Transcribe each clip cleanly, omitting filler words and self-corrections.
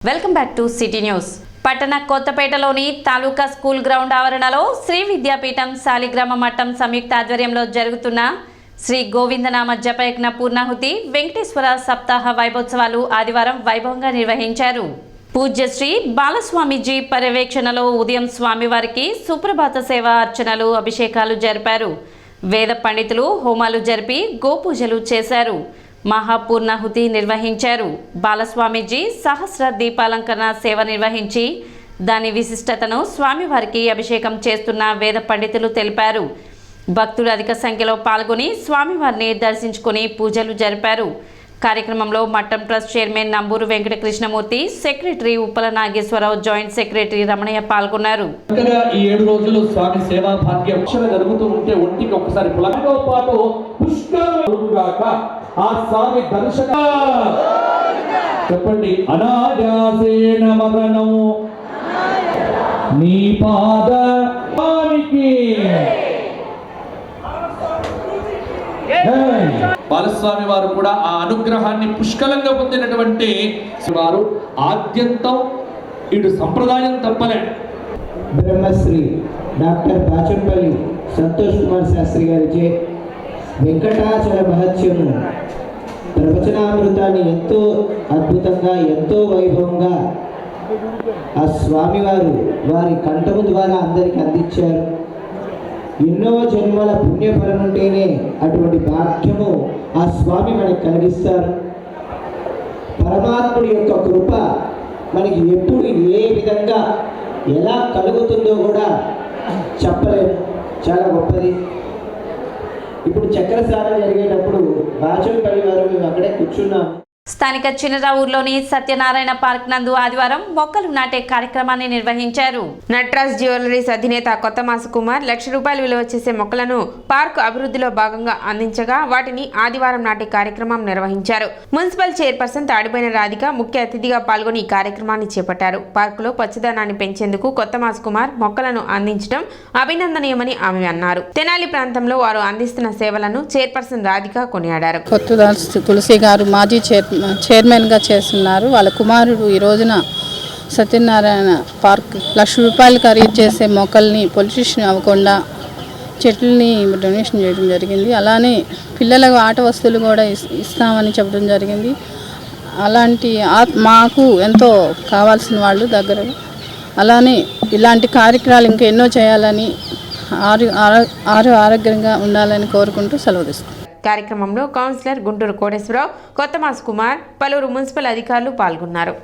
Welcome back to city news. పట్టణ కొత్తపేటలోని తాలూకా school ground ఆవరణలో శ్రీ విద్యాపీఠం శాలిగ్రామ మఠం సంయుక్త ఆధ్వర్యంలో జరుగుతున్న శ్రీ గోవిందనామ జపయజ్ఞ పూర్ణాహుతి వెంకటేశ్వర సప్తాహ వైభోత్సవాలు ఆదివారం వైభవంగా నిర్వహించారు. పూజ్య శ్రీ బాలస్వామిజీ పర్యవేక్షణలో ఉదయం స్వామివారికి సుప్రభాత సేవ అర్చనలు అభిషేకాలు జరిపారు. వేద పండితులు హోమాలు జరిపి గోపూజలు చేశారు. మహాపూర్ణాహుతి నిర్వహించారు. బాలస్వామిజీ సహస్ర దీపాలంకరణ సేవ నిర్వహించి దాని విశిష్టతను స్వామివారికి అభిషేకం చేస్తున్న వేద పండితులు తెలిపారు. భక్తులు అధిక సంఖ్యలో పాల్గొని స్వామివారిని దర్శించుకుని పూజలు జరిపారు. కార్యక్రమంలో మఠం trust chairman Namburu Venkata Krishnamurthy, secretary Uppala Nageswararao, joint secretary Ramanaiah పాల్గొన్నారు. ఈ 7 రోజులు స్వామి సేవా భాగ్యం జరుగుతూ ఉంటే ఒంటికి ఒకసారి పులతో పాటు పుష్కరుగాక ఆ స్వామి దర్శన చెప్పండి. అనాయాసేన మరణం నీ పాదానికి. బాలస్వామి వారు కూడా ఆ అనుగ్రహాన్ని పుష్కలంగా పొందినటువంటి వారు ఆద్యంతం ఇటు సంప్రదాయం తప్పలే. బ్రహ్మశ్రీ డాక్టర్ బాచంపల్లి సంతోష్ కుమార్ శాస్త్రి గారిచే వెంకటాచల మహత్యము ప్రవచనామృతాన్ని ఎంతో అద్భుతంగా ఎంతో వైభవంగా ఆ స్వామివారు వారి కంఠము ద్వారా అందరికీ అందించారు. ఎన్నో జన్మల పుణ్యఫలం ఉంటేనే అటువంటి భాగ్యము ఆ స్వామి మనకి కలిగిస్తారు. పరమాత్ముడి యొక్క కృప మనకి ఎప్పుడు ఏ విధంగా ఎలా కలుగుతుందో కూడా చెప్పలేము. చాలా గొప్పది. ఇప్పుడు చక్రస్నానం జరిగేటప్పుడు బాచంపల్లి వారు మేము అక్కడే కూర్చున్నాము. స్థానిక చిన్నరావూరులోని సత్యనారాయణ పార్క్ నందు ఆదివారం మొక్కలు నాటే కార్యక్రమాన్ని నిర్వహించారు. నట్రాజ్ జ్యువెలరీస్ అధినేత కొత్తమాస కుమార్ ₹1,00,000 విలువ చేసే మొక్కలను పార్క్ అభివృద్ధిలో భాగంగా అందించగా వాటిని ఆదివారం నాటి కార్యక్రమం నిర్వహించారు. మున్సిపల్ చైర్పర్సన్ తాడిపోయిన రాధిక ముఖ్య అతిథిగా పాల్గొని ఈ కార్యక్రమాన్ని చేపట్టారు. పార్కులో పచ్చదనాన్ని పెంచేందుకు కొత్తమాస కుమార్ మొక్కలను అందించడం అభినందనీయమని ఆమె అన్నారు. తెనాలి ప్రాంతంలో వారు అందిస్తున్న సేవలను చైర్పర్సన్ రాధిక కొనియాడారు. తులసి గారు మాజీ చైర్మన్గా చేస్తున్నారు. వాళ్ళ కుమారుడు ఈ రోజున సత్యనారాయణ పార్క్ ₹1,00,000 ఖరీదు చేసే మొక్కల్ని పొల్యూషన్ అవ్వకుండా చెట్లని డొనేషన్ చేయడం జరిగింది. అలానే పిల్లలకు ఆట వస్తువులు కూడా ఇస్తామని చెప్పడం జరిగింది. అలాంటి మాకు ఎంతో కావాల్సిన వాళ్ళు దగ్గర. అలానే ఇలాంటి కార్యక్రమాలు ఇంకా ఎన్నో చేయాలని ఆరోగ్యంగా ఉండాలని కోరుకుంటూ సెలవు తీసుకుంటాం. కార్యక్రమంలో కౌన్సిలర్ గుంటూరు కోటేశ్వరరావు, కొత్తమాస్ కుమార్, పలువురు మున్సిపల్ అధికారులు పాల్గొన్నారు.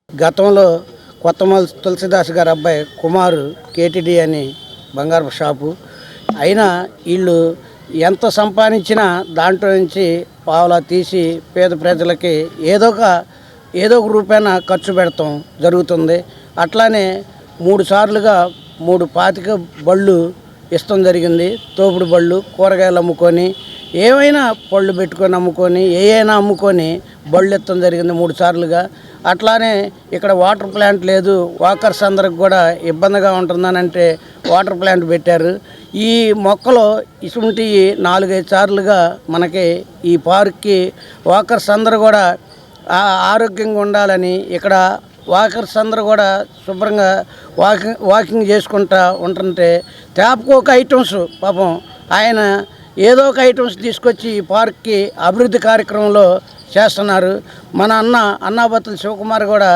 గతంలో కొత్తమల్ తులసిదాస్ గారి అబ్బాయి కుమారు కేటీడీ అని బంగారు షాపు అయినా వీళ్ళు ఎంత సంపాదించినా దాంట్లో నుంచి పావలా తీసి పేద ప్రజలకి ఏదో ఒక రూపాయన ఖర్చు పెడతాం జరుగుతుంది. అట్లానే 3 సార్లుగా 3 పాతిక బళ్ళు ఇష్టం జరిగింది. తోపుడు బళ్ళు, కూరగాయలు అమ్ముకొని, ఏమైనా పళ్ళు పెట్టుకొని అమ్ముకొని, ఏమైనా అమ్ముకొని బళ్ళు ఇష్టం జరిగింది 3 సార్లుగా. అట్లానే ఇక్కడ వాటర్ ప్లాంట్ లేదు, వాకర్స్ అందరికి కూడా ఇబ్బందిగా ఉంటుందని అంటే వాటర్ ప్లాంట్ పెట్టారు. ఈ మొక్కలు ఇటువంటి 4-5 సార్లుగా మనకి ఈ పార్క్కి వాకర్స్ అందరూ కూడా ఆరోగ్యంగా ఉండాలని ఇక్కడ వాకర్స్ అందరూ కూడా శుభ్రంగా వాకింగ్ చేసుకుంటూ ఉంటుంటే ట్యాప్కు ఒక ఐటమ్స్ పాపం ఆయన ఏదో ఒక ఐటమ్స్ తీసుకొచ్చి ఈ పార్క్కి అభివృద్ధి కార్యక్రమంలో చేస్తున్నారు. మన అన్నాబత్తుల శివకుమార్ కూడా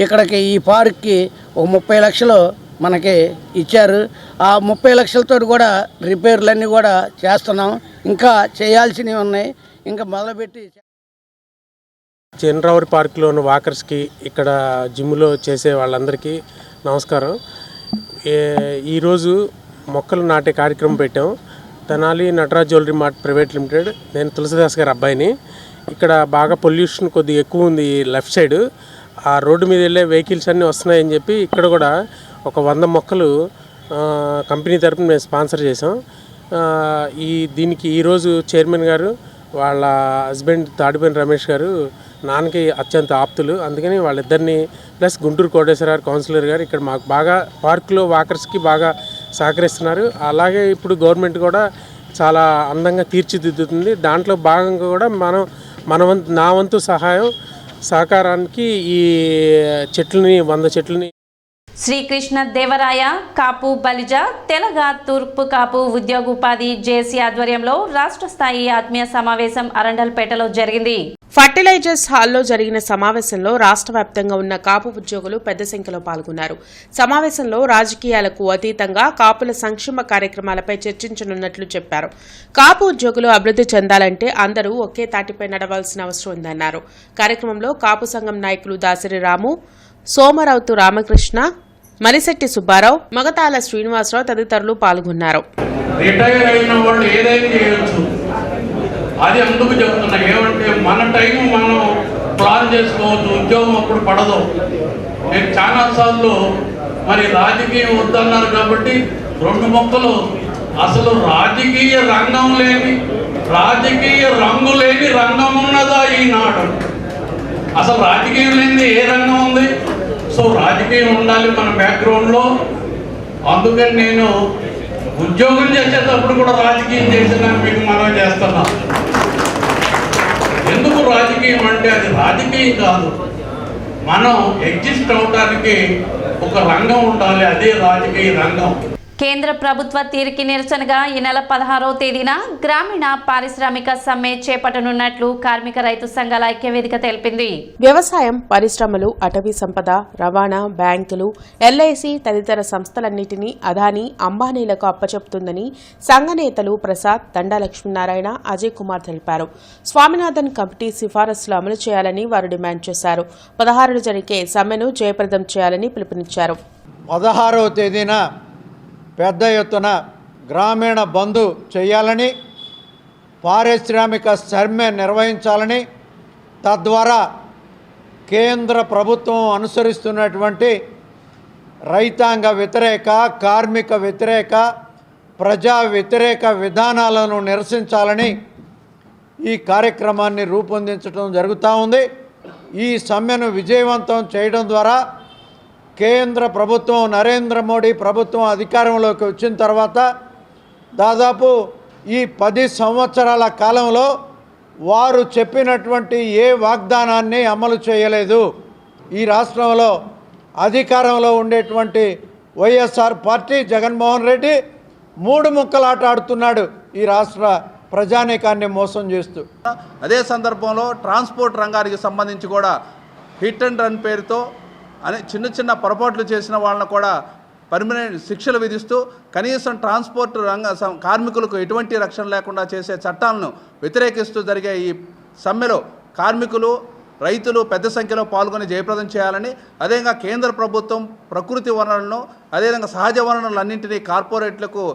ఇక్కడికి ఈ పార్క్కి ఒక 30 లక్షలు మనకి ఇచ్చారు. ఆ 30 లక్షలతో కూడా రిపేర్లన్నీ కూడా చేస్తున్నాం. ఇంకా చేయాల్సినవి ఉన్నాయి. ఇంకా మొదలుపెట్టి చంద్రవరి పార్కులో ఉన్న వాకర్స్కి, ఇక్కడ జిమ్లో చేసే వాళ్ళందరికీ నమస్కారం. ఈరోజు మొక్కలు నాటే కార్యక్రమం పెట్టాం. Tenali Nataraj jewellery mart private limited. నేను తులసిదాస్ గారి అబ్బాయిని. ఇక్కడ బాగా పొల్యూషన్ కొద్దిగా ఎక్కువ ఉంది లెఫ్ట్ సైడ్. ఆ రోడ్డు మీద వెళ్ళే వెహికల్స్ అన్నీ వస్తున్నాయని చెప్పి ఇక్కడ కూడా ఒక 100 మొక్కలు కంపెనీ తరపున మేము స్పాన్సర్ చేసాం. దీనికి ఈరోజు చైర్మన్ గారు, వాళ్ళ హస్బెండ్ తాడిపోయిన రమేష్ గారు నాన్నకి అత్యంత ఆప్తులు. అందుకని వాళ్ళిద్దరిని ప్లస్ గుంటూరు కోటేశ్వరరావు కౌన్సిలర్ గారు ఇక్కడ మాకు బాగా పార్కులో వాకర్స్కి బాగా సహకరిస్తున్నారు. అలాగే ఇప్పుడు గవర్నమెంట్ కూడా చాలా అందంగా తీర్చిదిద్దుతుంది. దాంట్లో భాగంగా కూడా నా వంతు సహకారానికి ఈ చెట్లని 100 చెట్లని శ్రీకృష్ణ దేవరాయ కాపు బలిజ తెలగ తూర్పు కాపు ఉద్యోగోపాధి జేసీ ఆధ్వర్యంలో రాష్ట్ర స్థాయి ఆత్మీయ సమావేశం అరండల్పేటలో జరిగింది. ఫర్టిలైజర్స్ హాల్లో జరిగిన సమావేశంలో రాష్ట్ర వ్యాప్తంగా ఉన్న కాపు ఉద్యోగులు పెద్ద సంఖ్యలో పాల్గొన్నారు. సమావేశంలో రాజకీయాలకు అతీతంగా కాపుల సంక్షేమ కార్యక్రమాలపై చర్చించనున్నట్లు చెప్పారు. కాపు ఉద్యోగులు అభివృద్ధి చెందాలంటే అందరూ ఒకే తాటిపై నడవాల్సిన అవసరం ఉందన్నారు. కార్యక్రమంలో కాపు సంఘం నాయకులు దాసరి రాము, సోమరావుతు రామకృష్ణ, మలిశెట్టి సుబ్బారావు, మగతాల శ్రీనివాసరావు తదితరులు పాల్గొన్నారు. రిటైర్ అయిన వాళ్ళు ఏదైనా చేయొచ్చు. అది అందుకు చెప్తున్నా. ఏమంటే మన టైం మనం ప్లాన్ చేసుకోవచ్చు. ఉద్యోగం అప్పుడు పడదు. నేను చాలాసార్లు మరి రాజకీయం వద్దన్నారు కాబట్టి 2 మొక్కలు అసలు రాజకీయ రంగం లేని, రాజకీయ రంగు లేని రంగం ఉన్నదా ఈనాడు? అసలు రాజకీయం లేని ఏ రంగం ఉంది? సో రాజకీయం ఉండాలి మన బ్యాక్గ్రౌండ్లో. అందుకని నేను ఉద్యోగం చేసేటప్పుడు కూడా రాజకీయం చేసినా మీకు మనం చేస్తున్నా. ఎందుకు రాజకీయం అంటే అది రాజకీయం కాదు, మనం ఎగ్జిస్ట్ అవడానికి ఒక రంగం ఉండాలి. అదే రాజకీయ రంగం. కేంద్ర ప్రభుత్వ తీరుకి నిరసనగా ఈ నెల 16వ తేదీన గ్రామీణ పారిశ్రామిక సమ్మె చేపట్టనున్నట్లు కార్మిక రైతు సంఘాల ఐక్యవేదిక తెలిపింది. వ్యవసాయం, పరిశ్రమలు, అటవీ సంపద, రవాణా, బ్యాంకులు, ఎల్ఐసి తదితర సంస్థలన్నింటినీ అదానీ, అంబానీలకు అప్పచెపుతుందని సంఘ నేతలు ప్రసాద్, దండా లక్ష్మీనారాయణ, అజయ్ కుమార్ తెలిపారు. స్వామినాథన్ కమిటీ సిఫారసులు అమలు చేయాలని వారు డిమాండ్ చేశారు. 16న జరిగే సమ్మెను జయప్రదం చేయాలని పిలుపునిచ్చారు. 16వ తేదీన పెద్ద ఎత్తున గ్రామీణ బంద్ చేయాలని, పారిశ్రామిక సమ్మె నిర్వహించాలని, తద్వారా కేంద్ర ప్రభుత్వం అనుసరిస్తున్నటువంటి రైతాంగ వ్యతిరేక, కార్మిక వ్యతిరేక, ప్రజా వ్యతిరేక విధానాలను నిరసించాలని ఈ కార్యక్రమాన్ని రూపొందించడం జరుగుతూ ఉంది. ఈ సమ్మెను విజయవంతం చేయడం ద్వారా కేంద్ర ప్రభుత్వం, నరేంద్ర మోడీ ప్రభుత్వం అధికారంలోకి వచ్చిన తర్వాత దాదాపు ఈ 10 సంవత్సరాల కాలంలో వారు చెప్పినటువంటి ఏ వాగ్దానాన్ని అమలు చేయలేదు. ఈ రాష్ట్రంలో అధికారంలో ఉండేటువంటి వైఎస్ఆర్ పార్టీ, జగన్మోహన్ రెడ్డి 3 ముక్కలాట ఆడుతున్నాడు ఈ రాష్ట్ర ప్రజానీకాన్ని మోసం చేస్తూ. అదే సందర్భంలో ట్రాన్స్పోర్ట్ రంగానికి సంబంధించి కూడా హిట్ అండ్ రన్ పేరుతో చిన్న చిన్న పొరపాట్లు చేసిన వాళ్ళను కూడా పర్మనెంట్ శిక్షలు విధిస్తూ కనీసం ట్రాన్స్పోర్ట్ కార్మికులకు ఎటువంటి రక్షణ లేకుండా చేసే చట్టాలను వ్యతిరేకిస్తూ జరిగే ఈ సమ్మెలో కార్మికులు, రైతులు పెద్ద సంఖ్యలో పాల్గొని జయప్రదం చేయాలని, అదేవిధంగా కేంద్ర ప్రభుత్వం ప్రకృతి వనరులను, అదేవిధంగా సహజ వనరులన్నింటినీ కార్పొరేట్లకు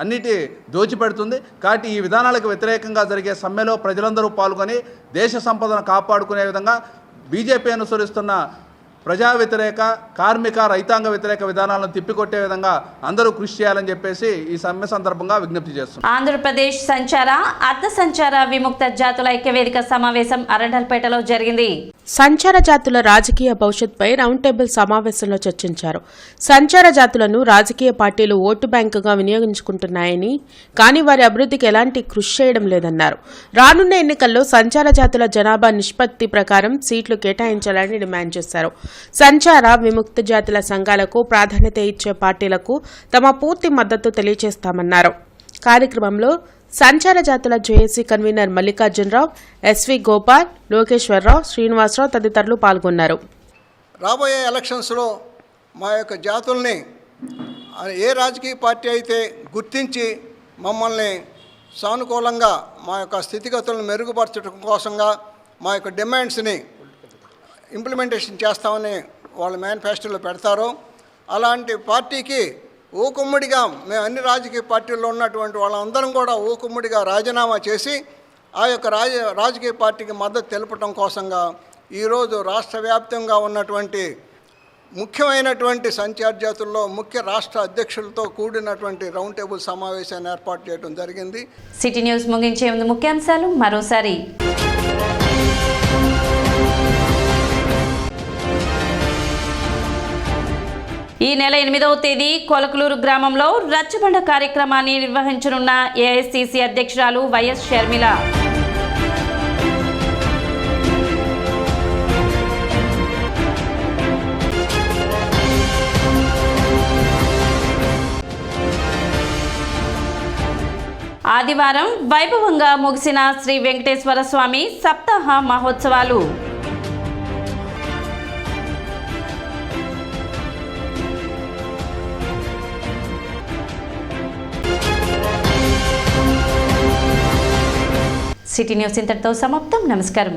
అన్నిటి దోచిపెడుతుంది. కాబట్టి ఈ విధానాలకు వ్యతిరేకంగా జరిగే సమ్మెలో ప్రజలందరూ పాల్గొని దేశ సంపదను కాపాడుకునే విధంగా బీజేపీ అనుసరిస్తున్న ప్రజా వ్యతిరేక, కార్మిక, రైతాంగ వ్యతిరేక విధానాలను తిప్పికొట్టే విధంగా అందరూ కృషి చేయాలని చెప్పేసి ఈ సమ్మె సందర్భంగా విజ్ఞప్తి చేస్తున్నారు. ఆంధ్రప్రదేశ్ సంచార, అర్ధ సంచార విముక్త జాతుల ఐక్యవేదిక సమావేశం అరండల్పేటలో జరిగింది. సంచార జాతుల రాజకీయ భవిష్యత్పై రౌండ్ టేబుల్ సమావేశంలో చర్చించారు. సంచార జాతులను రాజకీయ పార్టీలు ఓటు బ్యాంకుగా వినియోగించుకుంటున్నాయని, కానీ వారి అభివృద్ధికి ఎలాంటి కృషి చేయడం లేదన్నారు. రానున్న ఎన్నికల్లో సంచార జాతుల జనాభా నిష్పత్తి ప్రకారం సీట్లు కేటాయించాలని డిమాండ్ చేశారు. సంచార, విముక్త జాతుల సంఘాలకు ప్రాధాన్యత ఇచ్చే పార్టీలకు తమ పూర్తి మద్దతు తెలియజేస్తామన్నారు. కార్యక్రమంలో సంచార జాతుల JAC convener Mallikarjunarao, SV Gopal, Lokeswararao, Srinivasarao తదితరులు పాల్గొన్నారు. రాబోయే ఎలక్షన్స్లో మా యొక్క జాతుల్ని ఏ రాజకీయ పార్టీ అయితే గుర్తించి మమ్మల్ని సానుకూలంగా మా యొక్క స్థితిగతులను మెరుగుపరచడం కోసంగా మా యొక్క డిమాండ్స్ని ఇంప్లిమెంటేషన్ చేస్తామని వాళ్ళ మేనిఫెస్టోలో పెడతారో అలాంటి పార్టీకి ఊకుమ్మడిగా మేము అన్ని రాజకీయ పార్టీల్లో ఉన్నటువంటి వాళ్ళందరం కూడా ఊకుమ్మడిగా రాజీనామా చేసి ఆ యొక్క రాజకీయ పార్టీకి మద్దతు తెలపడం కోసంగా ఈరోజు రాష్ట్ర వ్యాప్తంగా ఉన్నటువంటి ముఖ్యమైనటువంటి సంచార జాతుల్లో ముఖ్య రాష్ట్ర అధ్యక్షులతో కూడినటువంటి రౌండ్ టేబుల్ సమావేశాన్ని ఏర్పాటు చేయడం జరిగింది. సిటీ న్యూస్ ముగించే ముందు ముఖ్యాంశాలు మరోసారి. ఈ నెల 8వ తేదీ కొలకలూరు గ్రామంలో రచ్చబండ కార్యక్రమాన్ని నిర్వహించనున్న ఏఐసిసి అధ్యక్షురాలు వైఎస్ షర్మిల. ఆదివారం వైభవంగా ముగిసిన శ్రీ వెంకటేశ్వర స్వామి సప్తాహ మహోత్సవాలు. సిటీ న్యూస్ ఇంతటితో సమాప్తం. నమస్కారం.